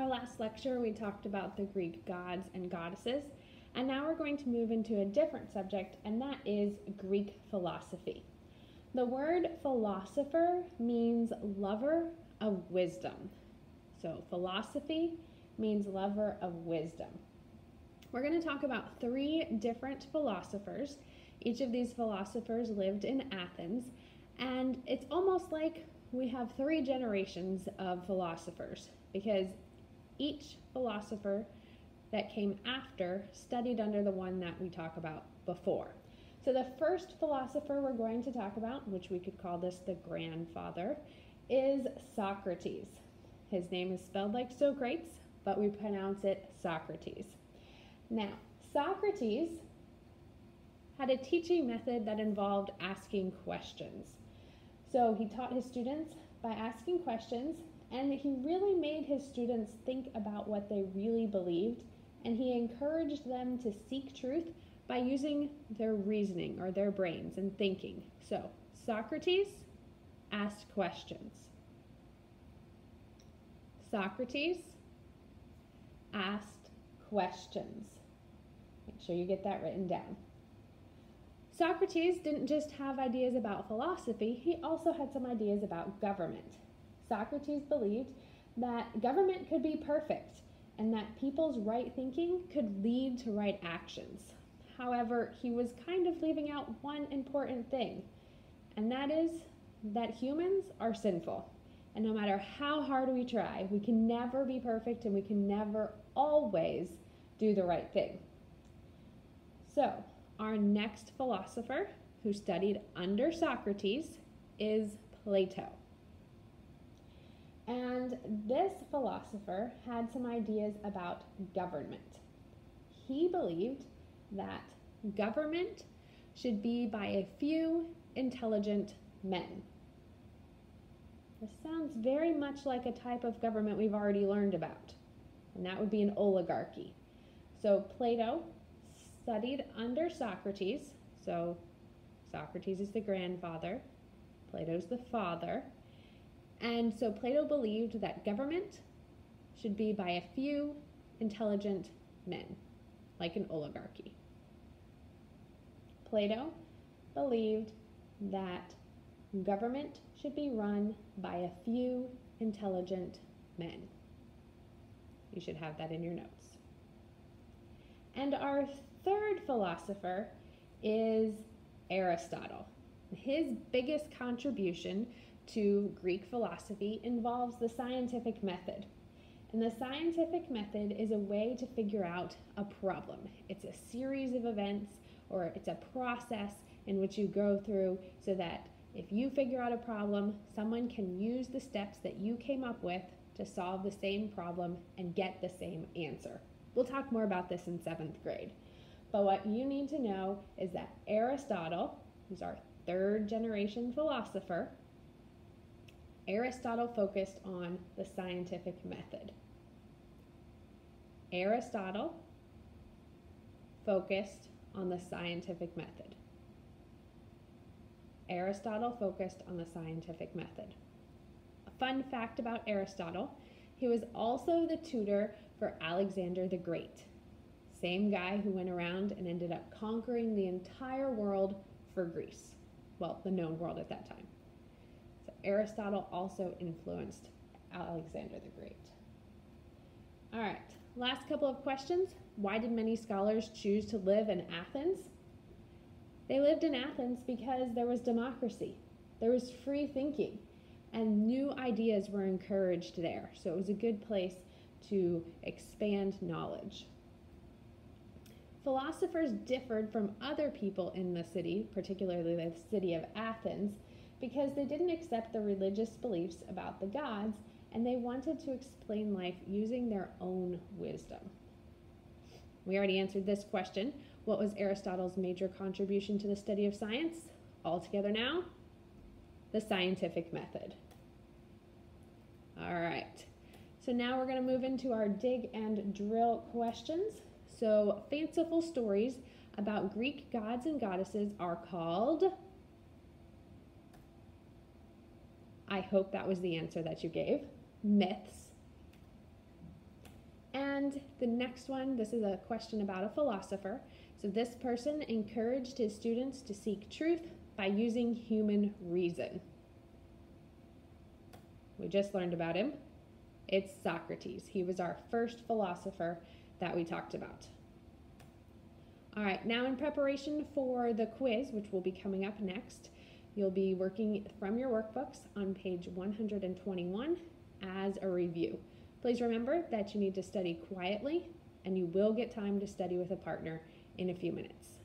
last lecture, we talked about the Greek gods and goddesses, and now we're going to move into a different subject, and that is Greek philosophy. The word philosopher means lover of wisdom. So philosophy means lover of wisdom. We're going to talk about 3 different philosophers. Each of these philosophers lived in Athens, and it's almost like we have 3 generations of philosophers, because each philosopher that came after studied under the one that we talked about before. So the first philosopher we're going to talk about, which we could call this the grandfather, is Socrates. His name is spelled like Socrates, but we pronounce it Socrates. Now, Socrates had a teaching method that involved asking questions. So he taught his students by asking questions, and he really made his students think about what they really believed, and he encouraged them to seek truth by using their reasoning or their brains and thinking. So Socrates asked questions. Socrates asked questions. Make sure you get that written down. Socrates didn't just have ideas about philosophy, he also had some ideas about government. Socrates believed that government could be perfect and that people's right thinking could lead to right actions. However, he was kind of leaving out one important thing, and that is that humans are sinful. And no matter how hard we try, we can never be perfect and we can never always do the right thing. So, our next philosopher who studied under Socrates is Plato. And this philosopher had some ideas about government. He believed that government should be by a few intelligent men. This sounds very much like a type of government we've already learned about, and that would be an oligarchy. So Plato studied under Socrates. So Socrates is the grandfather, Plato's the father, and so Plato believed that government should be by a few intelligent men, like an oligarchy. Plato believed that government should be run by a few intelligent men. You should have that in your notes. And our third philosopher is Aristotle. His biggest contribution to Greek philosophy involves the scientific method. And the scientific method is a way to figure out a problem. It's a series of events, or it's a process in which you go through so that if you figure out a problem, someone can use the steps that you came up with to solve the same problem and get the same answer. We'll talk more about this in 7th grade. But what you need to know is that Aristotle, who's our 3rd generation philosopher, Aristotle focused on the scientific method. Aristotle focused on the scientific method. Aristotle focused on the scientific method. A fun fact about Aristotle, he was also the tutor for Alexander the Great. Same guy who went around and ended up conquering the entire world for Greece. Well, the known world at that time. So Aristotle also influenced Alexander the Great. All right, last couple of questions. Why did many scholars choose to live in Athens? They lived in Athens because there was democracy, there was free thinking, and new ideas were encouraged there. So it was a good place to expand knowledge. Philosophers differed from other people in the city, particularly the city of Athens, because they didn't accept the religious beliefs about the gods, and they wanted to explain life using their own wisdom. We already answered this question. What was Aristotle's major contribution to the study of science? All together now, the scientific method. All right, so now we're going to move into our dig and drill questions. So fanciful stories about Greek gods and goddesses are called, I hope that was the answer that you gave, myths. And the next one, this is a question about a philosopher. So this person encouraged his students to seek truth by using human reason. We just learned about him. It's Socrates. He was our first philosopher that we talked about. All right, now in preparation for the quiz, which will be coming up next, you'll be working from your workbooks on page 121 as a review. Please remember that you need to study quietly, and you will get time to study with a partner in a few minutes.